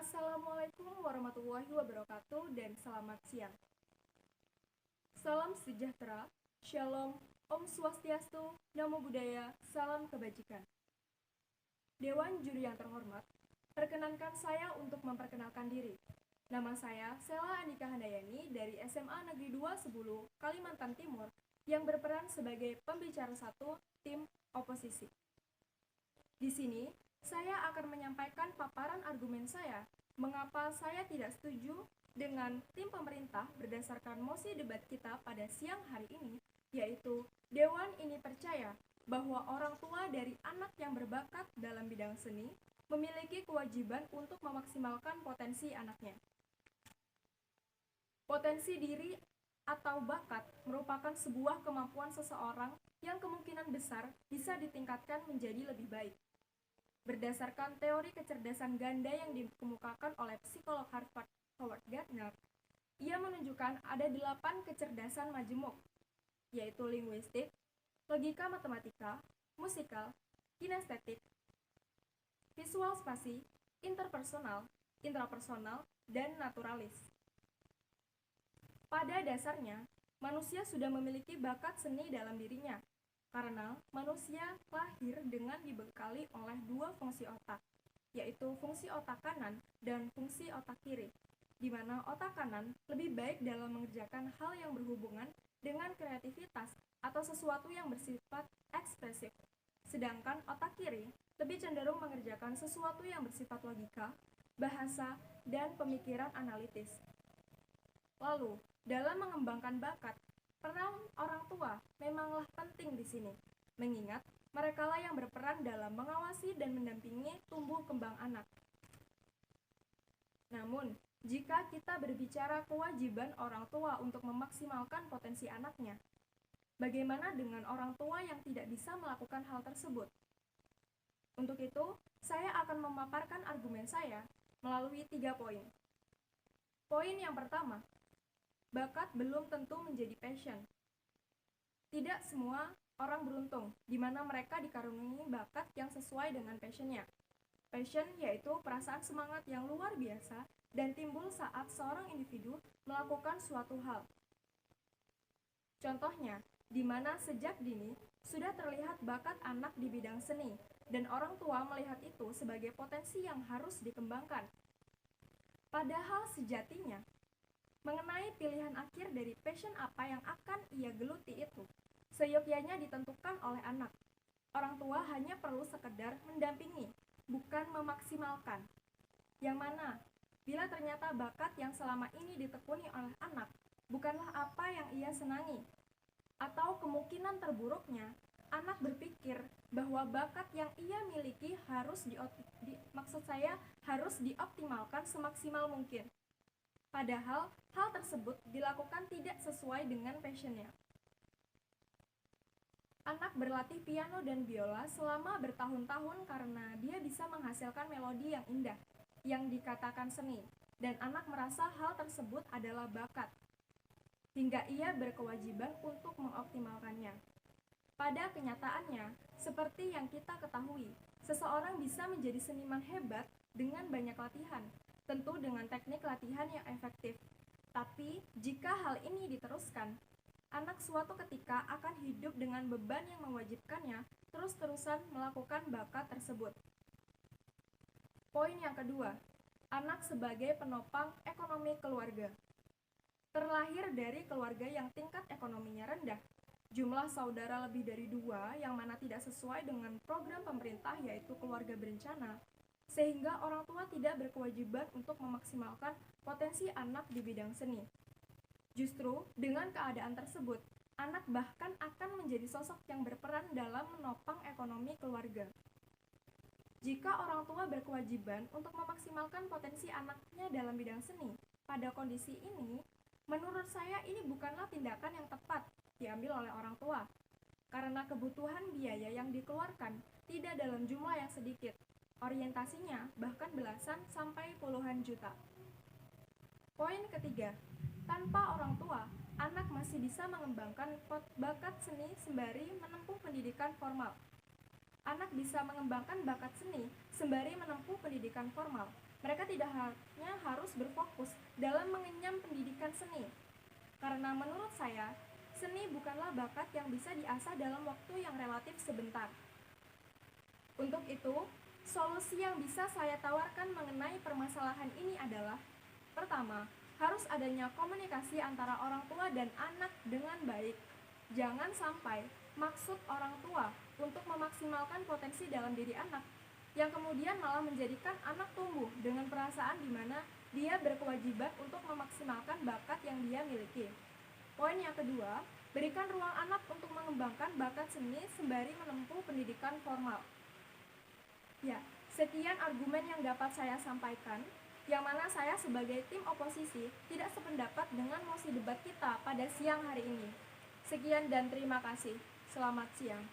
Assalamualaikum warahmatullahi wabarakatuh dan selamat siang. Salam sejahtera, Shalom, Om Swastiastu, Namo Buddhaya, salam kebajikan. Dewan juri yang terhormat, perkenankan saya untuk memperkenalkan diri. Nama saya Sela Andika Handayani dari SMA Negeri 2 Sebulu, Kalimantan Timur, yang berperan sebagai pembicara satu tim oposisi. Di sini, saya akan menyampaikan paparan argumen saya mengapa saya tidak setuju dengan tim pemerintah berdasarkan mosi debat kita pada siang hari ini, yaitu Dewan ini percaya bahwa orang tua dari anak yang berbakat dalam bidang seni memiliki kewajiban untuk memaksimalkan potensi anaknya. Potensi diri atau bakat merupakan sebuah kemampuan seseorang yang kemungkinan besar bisa ditingkatkan menjadi lebih baik. Berdasarkan teori kecerdasan ganda yang dikemukakan oleh psikolog Harvard Howard Gardner, ia menunjukkan ada 8 kecerdasan majemuk, yaitu linguistik, logika matematika, musikal, kinestetik, visual spasi, interpersonal, intrapersonal, dan naturalis. Pada dasarnya, manusia sudah memiliki bakat seni dalam dirinya, karena manusia lahir dengan dibekali oleh 2 fungsi otak, yaitu fungsi otak kanan dan fungsi otak kiri, di mana otak kanan lebih baik dalam mengerjakan hal yang berhubungan dengan kreativitas atau sesuatu yang bersifat ekspresif, sedangkan otak kiri lebih cenderung mengerjakan sesuatu yang bersifat logika, bahasa, dan pemikiran analitis. Lalu, dalam mengembangkan bakat, peran orang tua memanglah penting di sini, mengingat merekalah yang berperan dalam mengawasi dan mendampingi tumbuh kembang anak. Namun, jika kita berbicara kewajiban orang tua untuk memaksimalkan potensi anaknya, bagaimana dengan orang tua yang tidak bisa melakukan hal tersebut? Untuk itu, saya akan memaparkan argumen saya melalui 3 poin. Poin yang pertama, bakat belum tentu menjadi passion. Tidak semua orang beruntung, di mana mereka dikaruniai bakat yang sesuai dengan passionnya. Passion yaitu perasaan semangat yang luar biasa dan timbul saat seorang individu melakukan suatu hal. Contohnya, di mana sejak dini sudah terlihat bakat anak di bidang seni, dan orang tua melihat itu sebagai potensi yang harus dikembangkan. Padahal sejatinya, mengenai pilihan akhir dari passion apa yang akan ia geluti itu, seyogyanya ditentukan oleh anak. Orang tua hanya perlu sekedar mendampingi, bukan memaksimalkan. Yang mana, bila ternyata bakat yang selama ini ditekuni oleh anak bukanlah apa yang ia senangi, atau kemungkinan terburuknya, anak berpikir bahwa bakat yang ia miliki harus harus dioptimalkan semaksimal mungkin. Padahal, hal tersebut dilakukan tidak sesuai dengan passionnya. Anak berlatih piano dan biola selama bertahun-tahun karena dia bisa menghasilkan melodi yang indah, yang dikatakan seni, dan anak merasa hal tersebut adalah bakat, hingga ia berkewajiban untuk mengoptimalkannya. Pada kenyataannya, seperti yang kita ketahui, seseorang bisa menjadi seniman hebat dengan banyak latihan, tentu dengan teknik latihan yang efektif. Tapi, jika hal ini diteruskan, anak suatu ketika akan hidup dengan beban yang mewajibkannya terus-terusan melakukan bakat tersebut. Poin yang kedua, anak sebagai penopang ekonomi keluarga. Terlahir dari keluarga yang tingkat ekonominya rendah, jumlah saudara lebih dari 2 yang mana tidak sesuai dengan program pemerintah yaitu keluarga berencana, sehingga orang tua tidak berkewajiban untuk memaksimalkan potensi anak di bidang seni. Justru, dengan keadaan tersebut, anak bahkan akan menjadi sosok yang berperan dalam menopang ekonomi keluarga. Jika orang tua berkewajiban untuk memaksimalkan potensi anaknya dalam bidang seni, pada kondisi ini, menurut saya ini bukanlah tindakan yang tepat diambil oleh orang tua, karena kebutuhan biaya yang dikeluarkan tidak dalam jumlah yang sedikit. Orientasinya bahkan belasan sampai puluhan juta. Poin ketiga, tanpa orang tua, anak masih bisa mengembangkan bakat seni sembari menempuh pendidikan formal. Anak bisa mengembangkan bakat seni sembari menempuh pendidikan formal, Mereka tidak hanya harus berfokus dalam mengenyam pendidikan seni, karena menurut saya, seni bukanlah bakat yang bisa diasah dalam waktu yang relatif sebentar. Untuk itu, solusi yang bisa saya tawarkan mengenai permasalahan ini adalah: pertama, harus adanya komunikasi antara orang tua dan anak dengan baik. Jangan sampai maksud orang tua untuk memaksimalkan potensi dalam diri anak, yang kemudian malah menjadikan anak tumbuh dengan perasaan di mana dia berkewajiban untuk memaksimalkan bakat yang dia miliki. Poin yang kedua, berikan ruang anak untuk mengembangkan bakat seni sembari menempuh pendidikan formal. Ya, sekian argumen yang dapat saya sampaikan, yang mana saya sebagai tim oposisi tidak sependapat dengan mosi debat kita pada siang hari ini. Sekian dan terima kasih. Selamat siang.